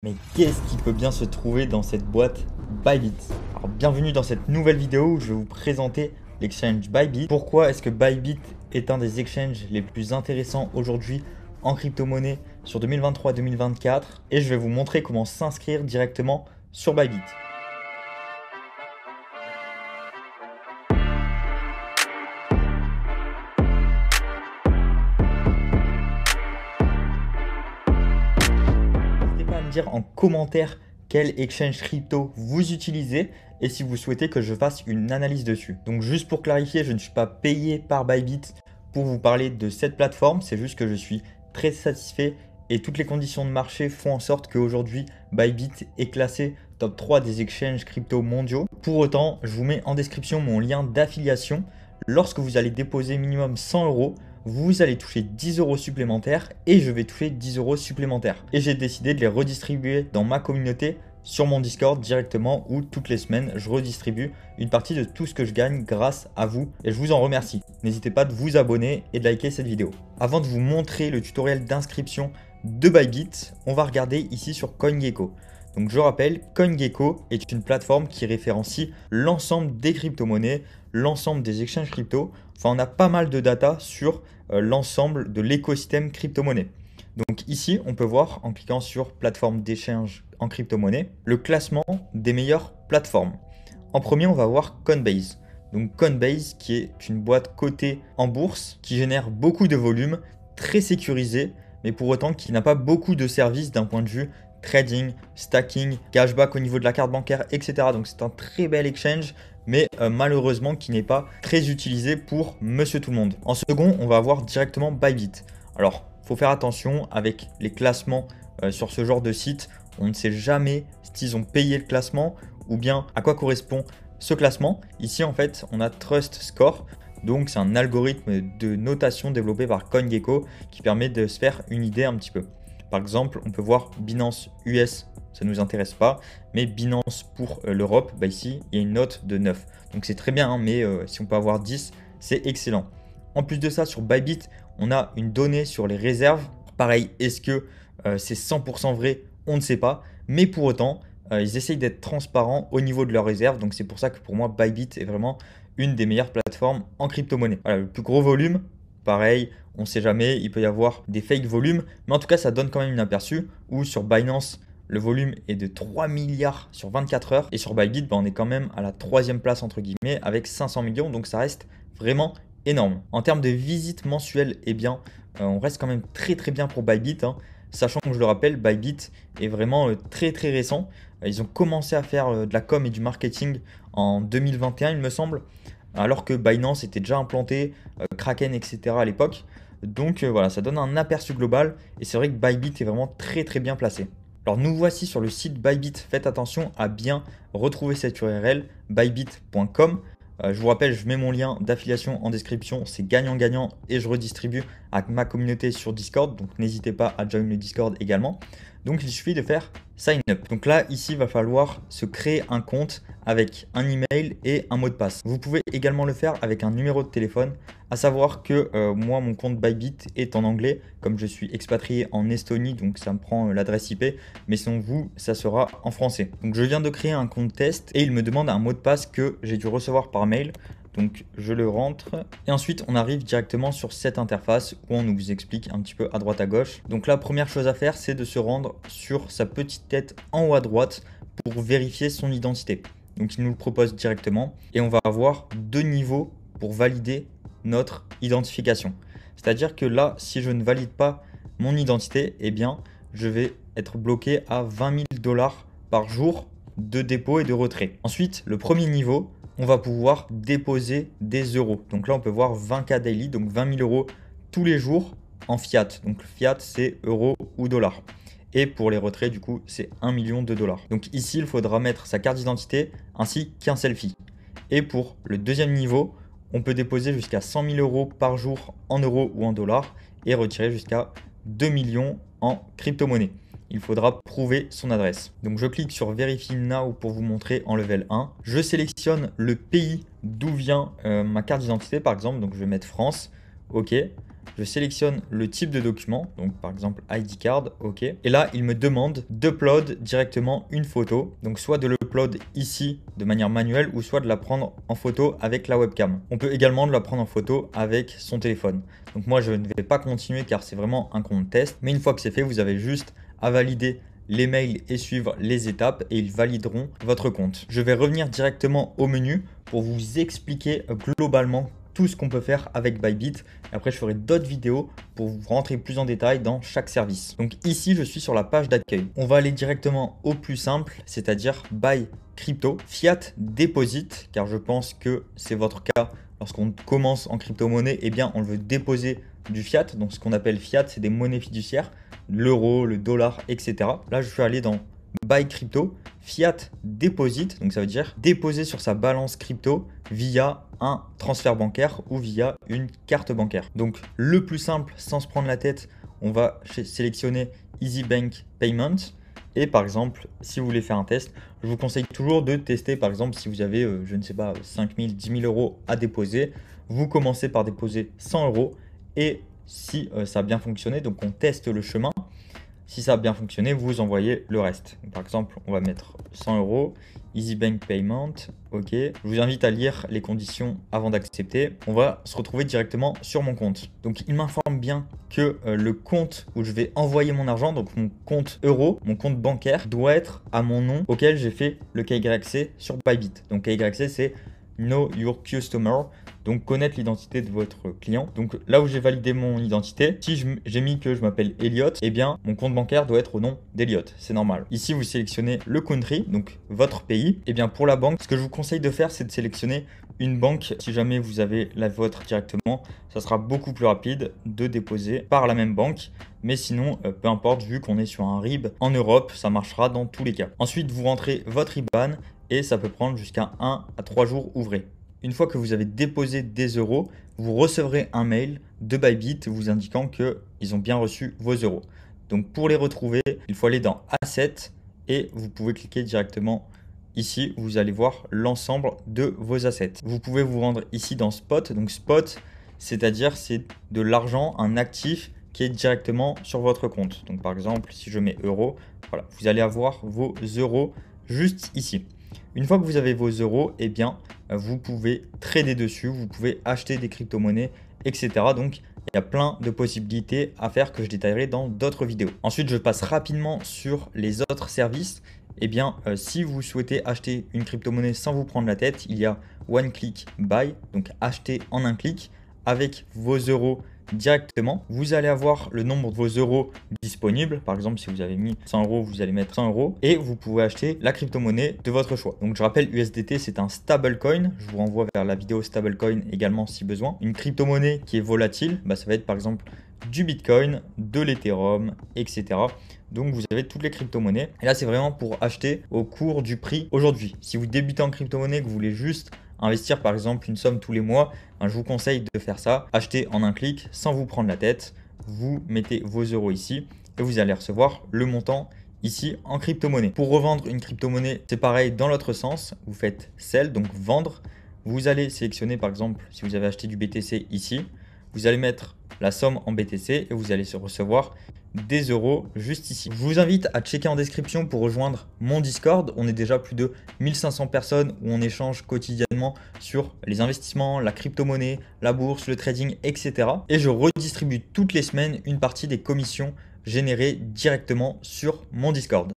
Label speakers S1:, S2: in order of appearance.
S1: Mais qu'est-ce qui peut bien se trouver dans cette boîte Bybit? Alors bienvenue dans cette nouvelle vidéo où je vais vous présenter l'exchange Bybit. Pourquoi est-ce que Bybit est un des exchanges les plus intéressants aujourd'hui en crypto-monnaie sur 2023-2024 et je vais vous montrer comment s'inscrire directement sur Bybit. N'hésitez pas à me dire en commentaire quel exchange crypto vous utilisez et si vous souhaitez que je fasse une analyse dessus. Donc juste pour clarifier, je ne suis pas payé par Bybit pour vous parler de cette plateforme, c'est juste que je suis très satisfait et toutes les conditions de marché font en sorte qu'aujourd'hui Bybit est classé top 3 des exchanges crypto mondiaux. Pour autant, je vous mets en description mon lien d'affiliation. Lorsque vous allez déposer minimum 100 euros, vous allez toucher 10 euros supplémentaires et je vais toucher 10 euros supplémentaires. Et j'ai décidé de les redistribuer dans ma communauté sur mon Discord directement où toutes les semaines je redistribue une partie de tout ce que je gagne grâce à vous et je vous en remercie. N'hésitez pas de vous abonner et de liker cette vidéo. Avant de vous montrer le tutoriel d'inscription de Bybit, on va regarder ici sur CoinGecko. Donc je rappelle, CoinGecko est une plateforme qui référencie l'ensemble des crypto-monnaies, l'ensemble des exchanges crypto. Enfin, on a pas mal de data sur l'ensemble de l'écosystème crypto-monnaie. Donc ici, on peut voir en cliquant sur plateforme d'échange en crypto-monnaie, le classement des meilleures plateformes. En premier, on va voir Coinbase. Donc Coinbase qui est une boîte cotée en bourse qui génère beaucoup de volume, très sécurisé, mais pour autant qui n'a pas beaucoup de services d'un point de vue trading, stacking, cashback au niveau de la carte bancaire, etc. Donc c'est un très bel exchange, mais malheureusement qui n'est pas très utilisé pour monsieur tout le monde. En second, on va avoir directement Bybit. Alors, il faut faire attention avec les classements sur ce genre de site. On ne sait jamais s'ils ont payé le classement ou bien à quoi correspond ce classement. Ici, en fait, on a Trust Score. Donc, c'est un algorithme de notation développé par CoinGecko qui permet de se faire une idée un petit peu. Par exemple, on peut voir Binance US, ça ne nous intéresse pas, mais Binance pour l'Europe, bah ici, il y a une note de 9. Donc c'est très bien, hein, mais si on peut avoir 10, c'est excellent. En plus de ça, sur Bybit, on a une donnée sur les réserves. Pareil, est-ce que c'est 100% vrai? On ne sait pas, mais pour autant, ils essayent d'être transparents au niveau de leurs réserves. Donc c'est pour ça que pour moi, Bybit est vraiment une des meilleures plateformes en crypto-monnaie. Voilà, le plus gros volume, pareil, on ne sait jamais, il peut y avoir des fake volumes, mais en tout cas, ça donne quand même une aperçu où sur Binance, le volume est de 3 milliards sur 24 heures et sur Bybit, on est quand même à la 3e place entre guillemets avec 500 millions, donc ça reste vraiment énorme. En termes de visites mensuelles, eh bien, on reste quand même très bien pour Bybit, hein, sachant que je le rappelle, Bybit est vraiment très récent. Ils ont commencé à faire de la com et du marketing en 2021, il me semble, alors que Binance était déjà implanté, Kraken, etc. à l'époque. Donc voilà, ça donne un aperçu global et c'est vrai que Bybit est vraiment très bien placé. Alors nous voici sur le site Bybit. Faites attention à bien retrouver cette URL, bybit.com. Je vous rappelle, je mets mon lien d'affiliation en description, c'est gagnant-gagnant et je redistribue à ma communauté sur Discord. Donc n'hésitez pas à joindre le Discord également. Donc il suffit de faire sign up. Donc là, ici, il va falloir se créer un compte avec un email et un mot de passe. Vous pouvez également le faire avec un numéro de téléphone, à savoir que moi, mon compte Bybit est en anglais, comme je suis expatrié en Estonie, donc ça me prend l'adresse IP, mais sinon vous, ça sera en français. Donc je viens de créer un compte test et il me demande un mot de passe que j'ai dû recevoir par mail. Donc je le rentre et ensuite on arrive directement sur cette interface où on nous explique un petit peu à droite à gauche. Donc la première chose à faire, c'est de se rendre sur sa petite tête en haut à droite pour vérifier son identité. Donc il nous le propose directement et on va avoir deux niveaux pour valider notre identification. C'est-à-dire que là, si je ne valide pas mon identité, eh bien je vais être bloqué à 20 000 $ par jour de dépôt et de retrait. Ensuite, le premier niveau, on va pouvoir déposer des euros. Donc là, on peut voir 20K daily, donc 20 000 euros tous les jours en fiat. Donc fiat, c'est euros ou dollars. Et pour les retraits, du coup, c'est 1 million de dollars. Donc ici, il faudra mettre sa carte d'identité ainsi qu'un selfie. Et pour le deuxième niveau, on peut déposer jusqu'à 100 000 euros par jour en euros ou en dollars et retirer jusqu'à 2 millions en crypto-monnaie. Il faudra prouver son adresse. Donc je clique sur Verify Now pour vous montrer en level 1. Je sélectionne le pays d'où vient ma carte d'identité par exemple. Donc je vais mettre France. OK. je sélectionne le type de document, donc par exemple ID card, ok. Et là, il me demande d'upload directement une photo, donc soit de l'upload ici de manière manuelle ou soit de la prendre en photo avec la webcam. On peut également de la prendre en photo avec son téléphone. Donc moi, je ne vais pas continuer car c'est vraiment un compte test, mais une fois que c'est fait, vous avez juste à valider les mails et suivre les étapes et ils valideront votre compte. Je vais revenir directement au menu pour vous expliquer globalement tout ce qu'on peut faire avec Bybit. Et après, je ferai d'autres vidéos pour vous rentrer plus en détail dans chaque service. Donc ici, je suis sur la page d'accueil. On va aller directement au plus simple, c'est-à-dire Buy Crypto, Fiat Deposit, car je pense que c'est votre cas. Lorsqu'on commence en crypto-monnaie, eh bien, on veut déposer du fiat. Donc, ce qu'on appelle fiat, c'est des monnaies fiduciaires, l'euro, le dollar, etc. Là, je suis allé dans Buy Crypto, Fiat Deposit. Donc, ça veut dire déposer sur sa balance crypto via un transfert bancaire ou via une carte bancaire. Donc, le plus simple, sans se prendre la tête, on va sélectionner Easy Bank Payment. Et par exemple, si vous voulez faire un test, je vous conseille toujours de tester. Par exemple, si vous avez, je ne sais pas, 5 000, 10 000 euros à déposer, vous commencez par déposer 100 euros. Et si ça a bien fonctionné, donc on teste le chemin. Si ça a bien fonctionné, vous envoyez le reste. Donc, par exemple, on va mettre 100 euros, Easy Bank Payment, ok. Je vous invite à lire les conditions avant d'accepter. On va se retrouver directement sur mon compte. Donc, il m'informe bien que le compte où je vais envoyer mon argent, donc mon compte euro, mon compte bancaire, doit être à mon nom auquel j'ai fait le KYC sur Bybit. Donc, KYC, c'est Know Your Customer. Donc connaître l'identité de votre client. Donc là où j'ai validé mon identité, si j'ai mis que je m'appelle Elliot, eh bien mon compte bancaire doit être au nom d'Elliot. C'est normal. Ici vous sélectionnez le country, donc votre pays. Eh bien pour la banque, ce que je vous conseille de faire, c'est de sélectionner une banque. Si jamais vous avez la vôtre directement, ça sera beaucoup plus rapide de déposer par la même banque. Mais sinon, peu importe, vu qu'on est sur un RIB en Europe, ça marchera dans tous les cas. Ensuite, vous rentrez votre IBAN et ça peut prendre jusqu'à 1 à 3 jours ouvrés. Une fois que vous avez déposé des euros, vous recevrez un mail de Bybit vous indiquant qu'ils ont bien reçu vos euros. Donc pour les retrouver, il faut aller dans Assets et vous pouvez cliquer directement ici. Vous allez voir l'ensemble de vos assets. Vous pouvez vous rendre ici dans Spot. Donc Spot, c'est-à-dire c'est de l'argent, un actif qui est directement sur votre compte. Donc par exemple, si je mets euros, voilà, vous allez avoir vos euros juste ici. Une fois que vous avez vos euros, eh bien, vous pouvez trader dessus, vous pouvez acheter des crypto-monnaies, etc. Donc, il y a plein de possibilités à faire que je détaillerai dans d'autres vidéos. Ensuite, je passe rapidement sur les autres services. Eh bien, si vous souhaitez acheter une crypto-monnaie sans vous prendre la tête, il y a One Click Buy, donc acheter en un clic avec vos euros directement. Vous allez avoir le nombre de vos euros disponibles. Par exemple, si vous avez mis 100 euros, vous allez mettre 100 euros et vous pouvez acheter la crypto-monnaie de votre choix. Donc, je rappelle, USDT, c'est un stablecoin. Je vous renvoie vers la vidéo stablecoin également si besoin. Une crypto-monnaie qui est volatile, ça va être par exemple du Bitcoin, de l'Ethereum, etc. Donc, vous avez toutes les crypto-monnaies. Et là, c'est vraiment pour acheter au cours du prix aujourd'hui. Si vous débutez en crypto-monnaie, que vous voulez juste investir par exemple une somme tous les mois, je vous conseille de faire ça. Acheter en un clic sans vous prendre la tête. Vous mettez vos euros ici et vous allez recevoir le montant ici en crypto-monnaie. Pour revendre une crypto-monnaie, c'est pareil dans l'autre sens. Vous faites sell, donc vendre. Vous allez sélectionner par exemple si vous avez acheté du BTC ici. Vous allez mettre la somme en BTC et vous allez recevoir des euros juste ici. Je vous invite à checker en description pour rejoindre mon Discord. On est déjà plus de 1500 personnes où on échange quotidiennement sur les investissements, la crypto-monnaie, la bourse, le trading, etc. Et je redistribue toutes les semaines une partie des commissions générées directement sur mon Discord.